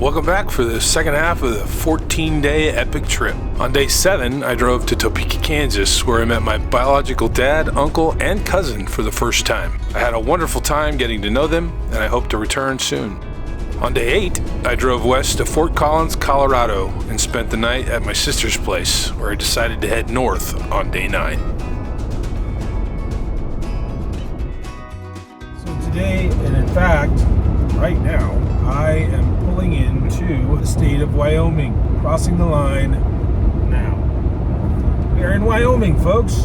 Welcome back for the second half of the 14-day epic trip. On day 7, I drove to Topeka, Kansas, where I met my biological dad, uncle, and cousin for the first time. I had a wonderful time getting to know them, and I hope to return soon. On day 8, I drove west to Fort Collins, Colorado, and spent the night at my sister's place, where I decided to head north on day 9. So today, and in fact, right now, I am pulling into the state of Wyoming, crossing the line now. We are in Wyoming, folks.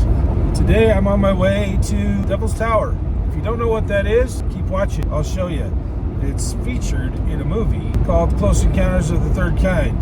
Today I'm on my way to Devil's Tower. If you don't know what that is, keep watching. I'll show you. It's featured in a movie called Close Encounters of the Third Kind.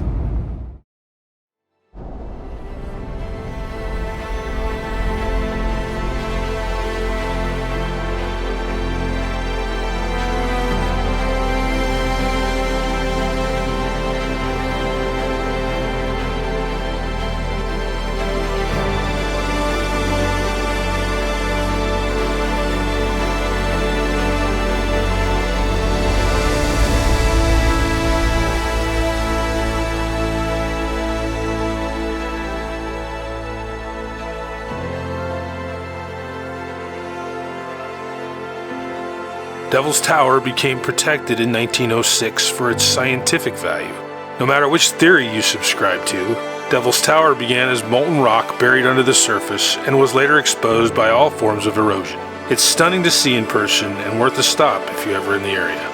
Devil's Tower became protected in 1906 for its scientific value. No matter which theory you subscribe to, Devil's Tower began as molten rock buried under the surface and was later exposed by all forms of erosion. It's stunning to see in person and worth a stop if you're ever in the area.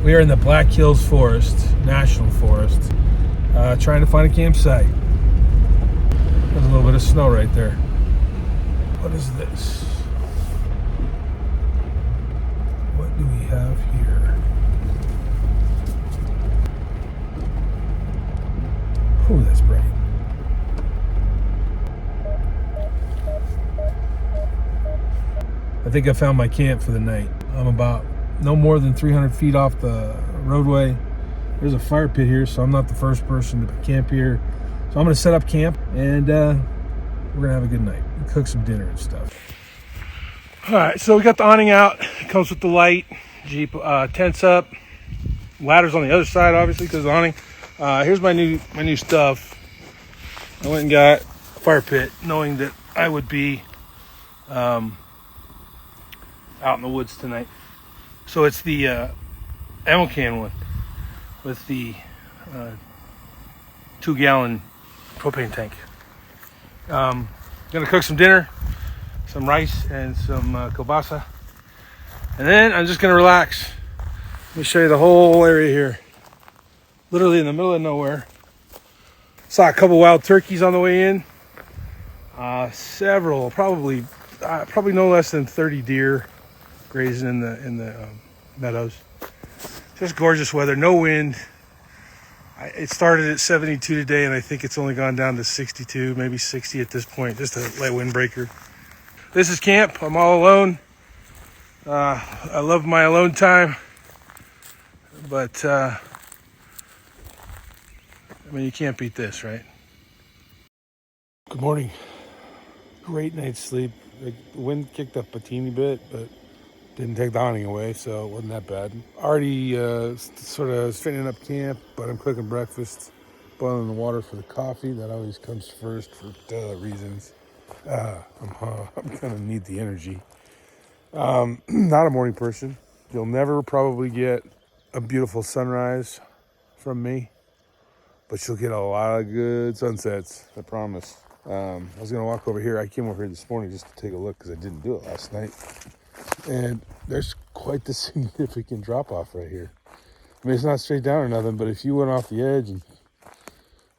We are in the Black Hills Forest, National Forest, trying to find a campsite. There's a little bit of snow right there. What is this? What do we have here? Oh, that's bright. I think I found my camp for the night. I'm about no more than 300 feet off the roadway. There's a fire pit here, so I'm not the first person to camp here. So I'm gonna set up camp and we're gonna have a good night. Cook some dinner and stuff. All right, so we got the awning out. It comes with the light, Jeep tents up. Ladder's on the other side, obviously, because of the awning. Here's my new stuff. I went and got a fire pit, knowing that I would be out in the woods tonight. So it's the ammo can one with the 2-gallon propane tank. Gonna cook some dinner, some rice and some kielbasa, and then I'm just gonna relax. Let me show you the whole area here. Literally in the middle of nowhere. Saw a couple wild turkeys on the way in. Several, probably no less than 30 deer grazing in the meadows. Just gorgeous weather, no wind. It started at 72 today, and I think it's only gone down to 62, maybe 60 at this point. Just a light windbreaker. This is camp. I'm all alone. I love my alone time, but I mean, you can't beat this, right? Good morning. Great night's sleep. The wind kicked up a teeny bit, but didn't take the awning away, so it wasn't that bad. Already sort of spinning up camp, but I'm cooking breakfast, boiling the water for the coffee. That always comes first for reasons. I'm gonna need the energy. Not a morning person. You'll never probably get a beautiful sunrise from me, but you'll get a lot of good sunsets, I promise. I was gonna walk over here. I came over here this morning just to take a look because I didn't do it last night. And there's quite the significant drop off right here. I mean, it's not straight down or nothing, but if you went off the edge and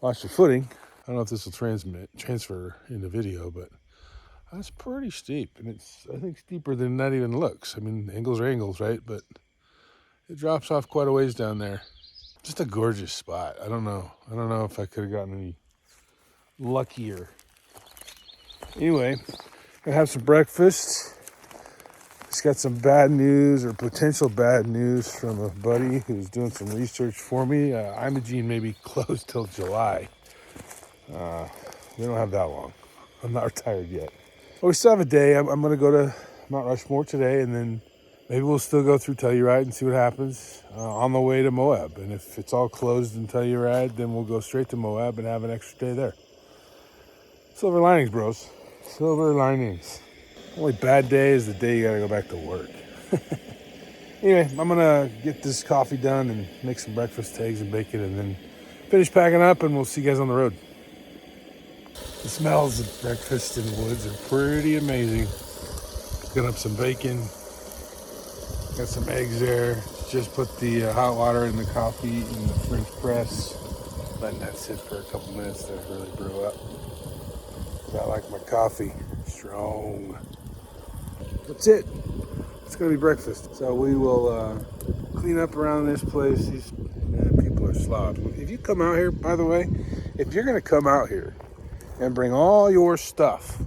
lost your footing, I don't know if this will transfer in the video, but That's pretty steep, and it's, I think, steeper than that even looks. I mean, angles are angles, right? But it drops off quite a ways down there. Just a gorgeous spot. I don't know if I could have gotten any luckier. Anyway, gonna have some breakfast. Just got some bad news or potential bad news from a buddy who's doing some research for me. Imogene may be closed till July. We don't have that long. I'm not retired yet. But we still have a day. I'm going to go to Mt Rushmore today, and then maybe we'll still go through Telluride and see what happens on the way to Moab. And if it's all closed in Telluride, then we'll go straight to Moab and have an extra day there. Silver linings, bros. Silver linings. Only bad day is the day you got to go back to work. Anyway, I'm going to get this coffee done and make some breakfast, eggs and bacon, and then finish packing up, and we'll see you guys on the road. The smells of breakfast in the woods are pretty amazing. Got up some bacon, got some eggs there. Just put the hot water in the coffee in the French press. Letting that sit for a couple minutes to really brew up. I like my coffee strong. That's it. It's gonna be breakfast. So we will clean up around this place. These people are slobs. If you come out here, by the way, if you're gonna come out here and bring all your stuff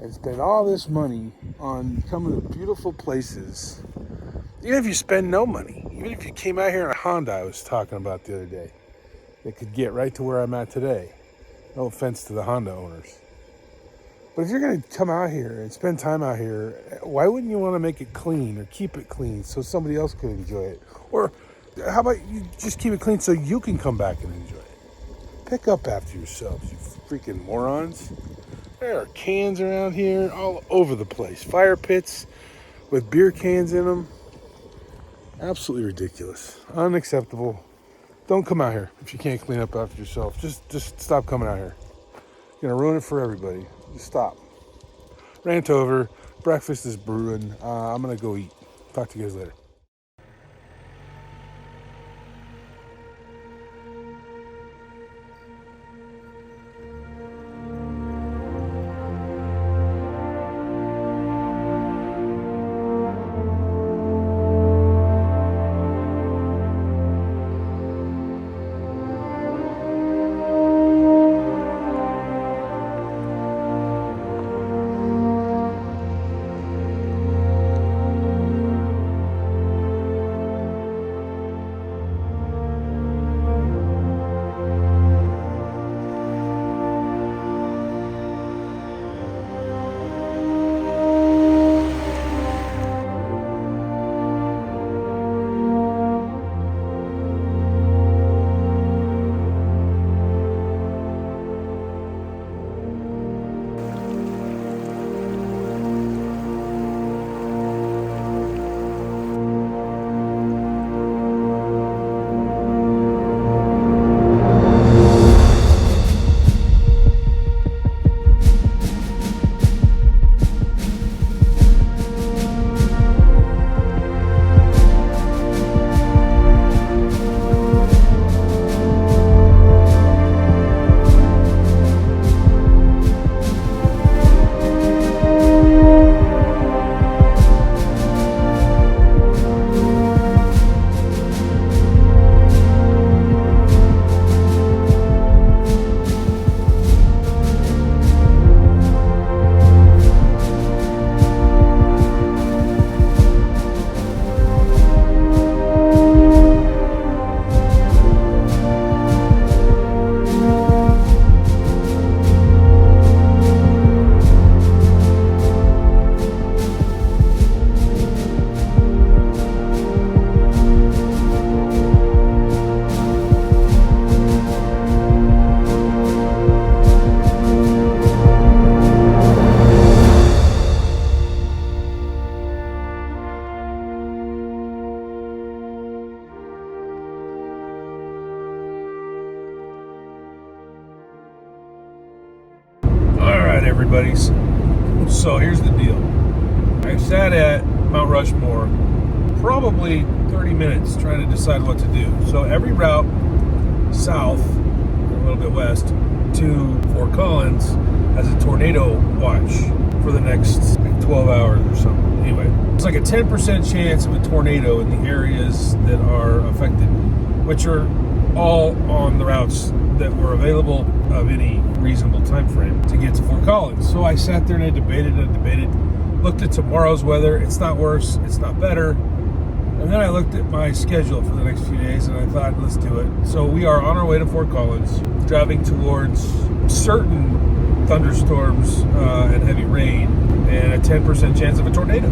and spend all this money on coming to beautiful places, even if you spend no money, even if you came out here in a Honda I was talking about the other day, that could get right to where I'm at today. No offense to the Honda owners. But if you're going to come out here and spend time out here, why wouldn't you want to make it clean or keep it clean so somebody else could enjoy it? Or how about you just keep it clean so you can come back and enjoy it? Pick up after yourselves, you freaking morons. There are cans around here all over the place. Fire pits with beer cans in them. Absolutely ridiculous. Unacceptable. Don't come out here if you can't clean up after yourself. Just stop coming out here. You're going to ruin it for everybody. Just stop. Rant over. Breakfast is brewing. I'm going to go eat. Talk to you guys later. Everybody. So here's the deal. I sat at Mt Rushmore probably 30 minutes trying to decide what to do. So every route south, a little bit west, to Fort Collins has a tornado watch for the next 12 hours or something. Anyway, it's like a 10% chance of a tornado in the areas that are affected, which are all on the routes that were available of any reasonable time frame to get to Fort Collins. So I sat there and I debated, looked at tomorrow's weather. It's not worse, it's not better. And then I looked at my schedule for the next few days and I thought, let's do it. So we are on our way to Fort Collins, driving towards certain thunderstorms and heavy rain and a 10% chance of a tornado.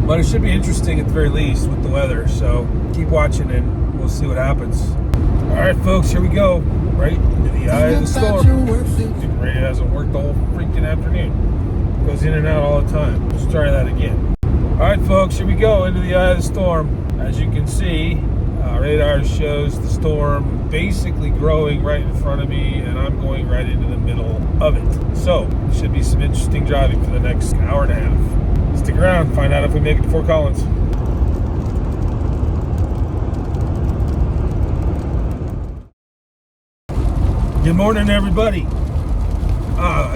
But it should be interesting at the very least with the weather. So keep watching and we'll see what happens. All right, folks, here we go. Right into the eye of the storm. The radio hasn't worked the whole freaking afternoon. Goes in and out all the time. Let's try that again. All right, folks, here we go into the eye of the storm. As you can see, radar shows the storm basically growing right in front of me, and I'm going right into the middle of it. So, it should be some interesting driving for the next hour and a half. Stick around, find out if we make it to Fort Collins. Good morning, everybody.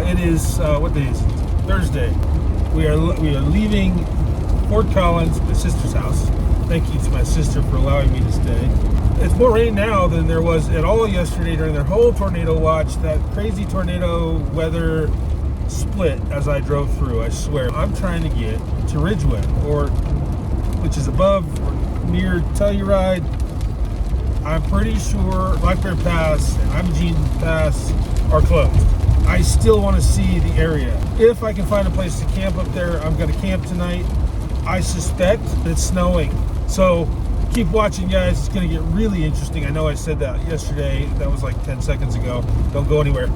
It is, what day is it? Thursday. We are leaving Fort Collins, my sister's house. Thank you to my sister for allowing me to stay. It's more rain now than there was at all yesterday during their whole tornado watch. That crazy tornado weather split as I drove through, I swear. I'm trying to get to Ridgeway, which is above or near Telluride. I'm pretty sure Black Bear Pass and Imogene Pass are closed. I still want to see the area. If I can find a place to camp up there, I'm going to camp tonight. I suspect it's snowing. So keep watching, guys. It's going to get really interesting. I know I said that yesterday. That was like 10 seconds ago. Don't go anywhere.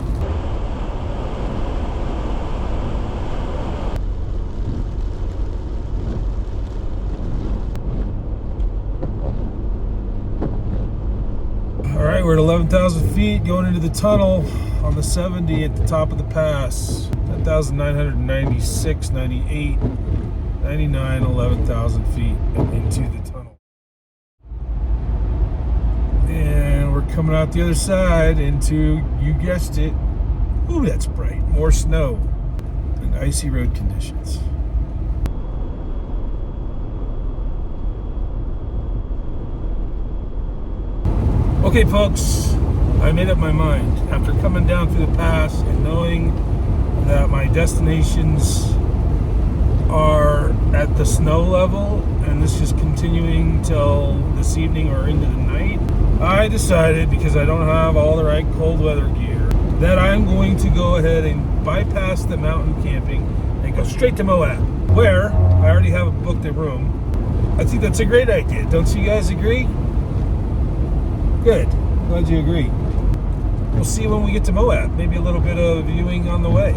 All right, we're at 11,000 feet going into the tunnel on the 70 at the top of the pass. 10,996, 98, 99, 11,000 feet into the tunnel. And we're coming out the other side into, you guessed it, ooh, that's bright, more snow and icy road conditions. Okay, folks, I made up my mind. After coming down through the pass and knowing that my destinations are at the snow level, and this is continuing till this evening or into the night, I decided, because I don't have all the right cold weather gear, that I'm going to go ahead and bypass the mountain camping and go straight to Moab, where I already have booked a room. I think that's a great idea. Don't you guys agree? Good. Glad you agree. We'll see when we get to Moab. Maybe a little bit of viewing on the way.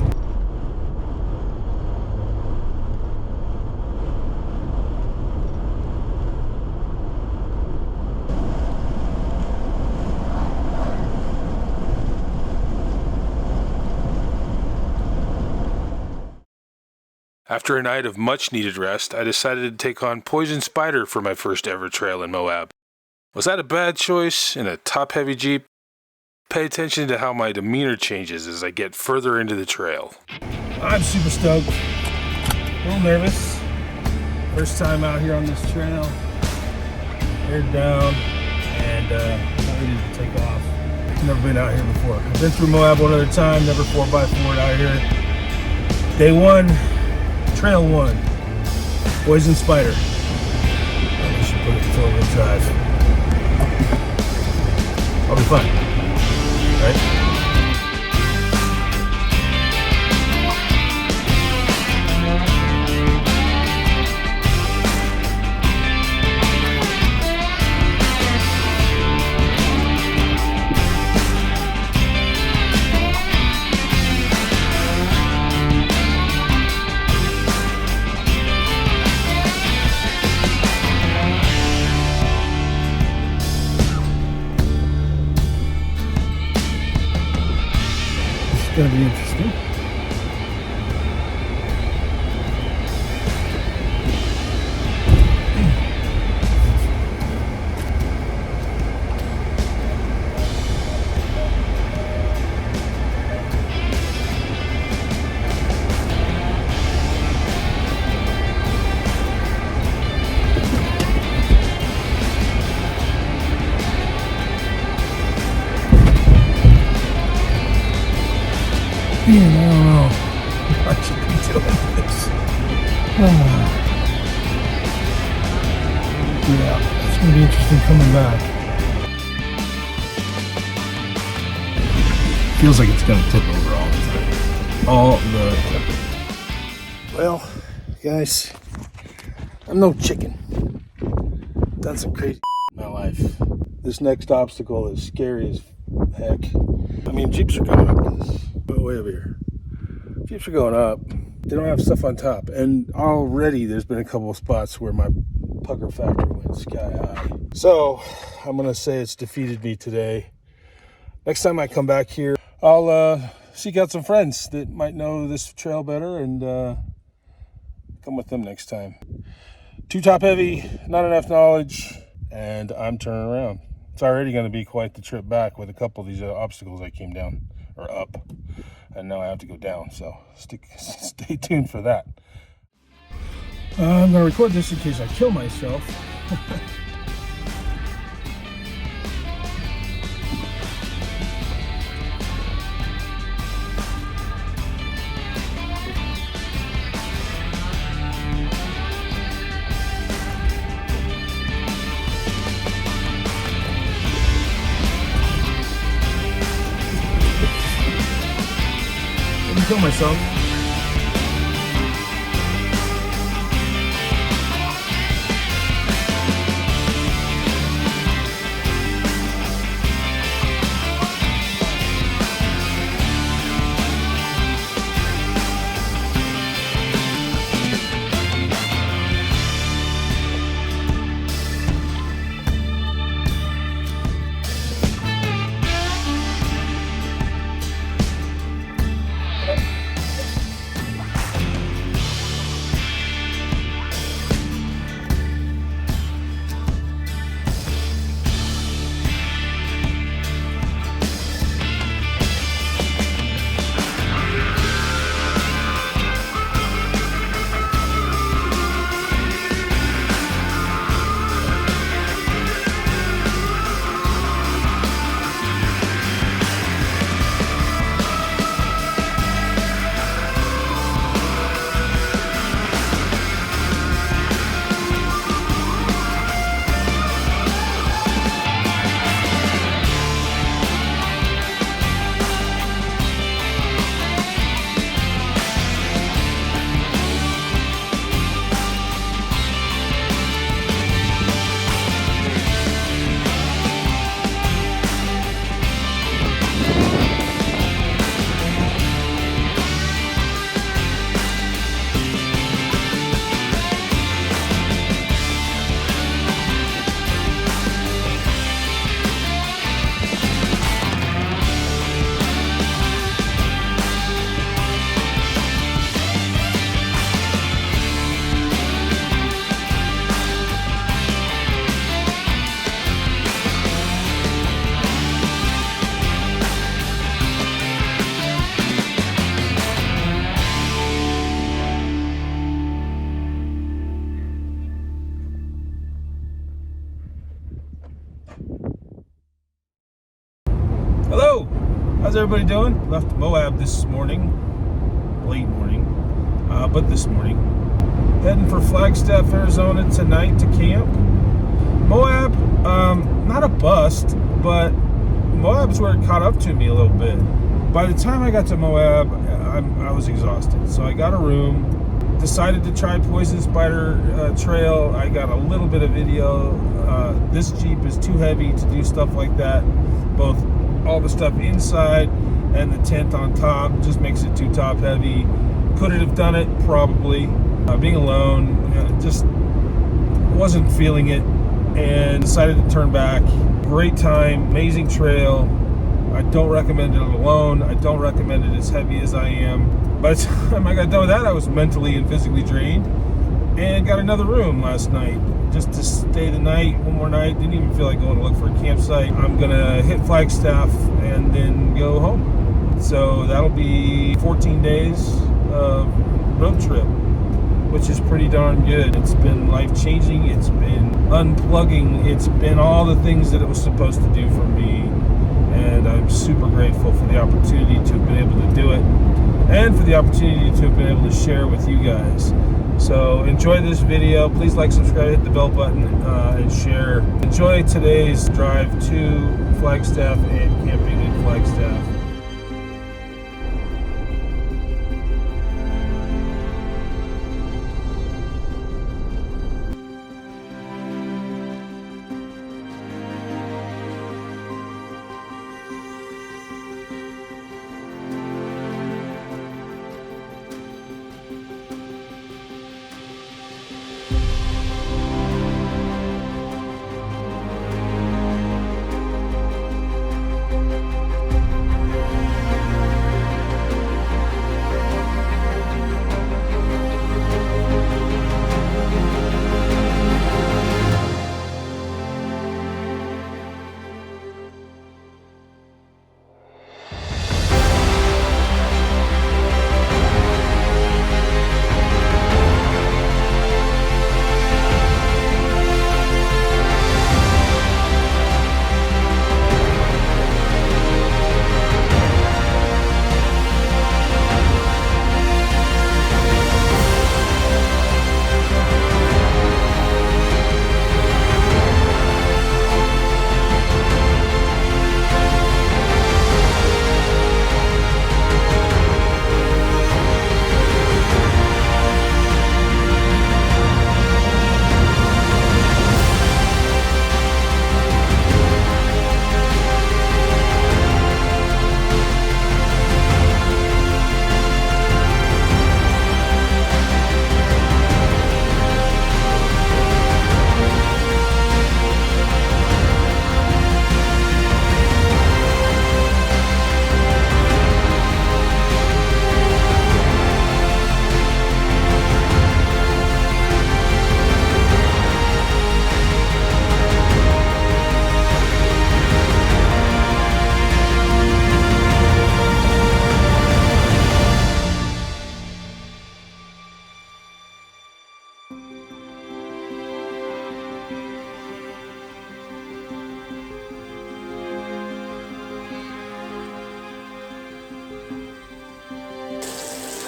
After a night of much needed rest, I decided to take on Poison Spider for my first ever trail in Moab. Was that a bad choice in a top-heavy Jeep? Pay attention to how my demeanor changes as I get further into the trail. I'm super stoked. A little nervous. First time out here on this trail. Head down and ready to take off. Never been out here before. I've been through Moab one other time, never 4x4 out here. Day one, trail one, Poison Spider. I should put it in four-wheel drive. I'll be fine, right? doing this. Yeah, it's going to be interesting coming back. Feels like it's going to tip over all the time. All the time. Well, guys, I'm no chicken. Done some crazy in my life. This next obstacle is scary as heck. I mean, Jeeps are going up this. Way over here. Jeeps are going up. They don't have stuff on top. And already there's been a couple of spots where my pucker factor went sky high. So I'm going to say it's defeated me today. Next time I come back here, I'll seek out some friends that might know this trail better and come with them next time. Too top heavy, not enough knowledge, and I'm turning around. It's already going to be quite the trip back with a couple of these obstacles I came down, or up, and now I have to go down, so stay tuned for that. I'm going to record this in case I kill myself. Kill myself. Hello, how's everybody doing? Left Moab this morning, late morning, but this morning. Heading for Flagstaff, Arizona tonight to camp. Moab, not a bust, but Moab's where it caught up to me a little bit. By the time I got to Moab, I was exhausted. So I got a room, decided to try Poison Spider Trail. I got a little bit of video. This Jeep is too heavy to do stuff like that. Both all the stuff inside and the tent on top just makes it too top heavy. Could it have done it? Probably. Being alone, just wasn't feeling it and decided to turn back. Great time, amazing trail. I don't recommend it alone. I don't recommend it as heavy as I am. By the time I got done with that, I was mentally and physically drained and got another room last night just to stay the night, one more night. Didn't even feel like going to look for a campsite. I'm gonna hit Flagstaff and then go home. So that'll be 14 days of road trip, which is pretty darn good. It's been life-changing. It's been unplugging. It's been all the things that it was supposed to do for me. and I'm super grateful for the opportunity to have been able to do it, and for the opportunity to have been able to share with you guys. So enjoy this video. Please like, subscribe, hit the bell button, and share. Enjoy today's drive to Flagstaff and camping in Flagstaff.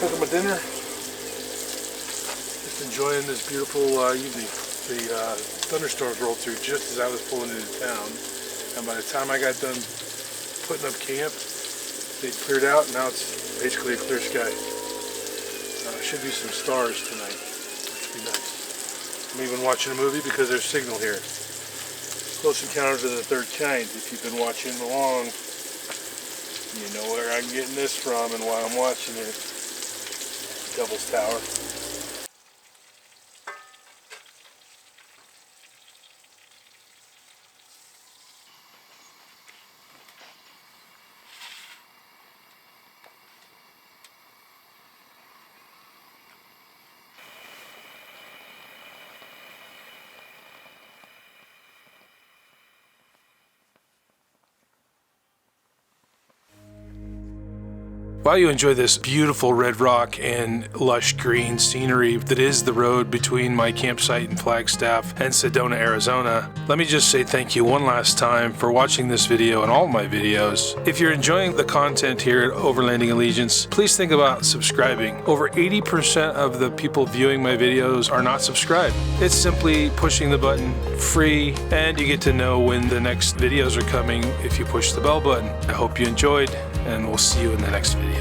Cooking my dinner, just enjoying this beautiful evening. The thunderstorms rolled through just as I was pulling into town, and by the time I got done putting up camp, they cleared out. Now it's basically a clear sky. Should be some stars tonight, which would be nice. I'm even watching a movie because there's signal here. Close Encounters of the Third Kind. If you've been watching along, you know where I'm getting this from and why I'm watching it. Devil's Tower. While you enjoy this beautiful red rock and lush green scenery that is the road between my campsite in Flagstaff and Sedona, Arizona, let me just say thank you one last time for watching this video and all my videos. If you're enjoying the content here at Overlanding Allegiance, please think about subscribing. Over 80% of the people viewing my videos are not subscribed. It's simply pushing the button, free, and you get to know when the next videos are coming if you push the bell button. I hope you enjoyed, and we'll see you in the next video.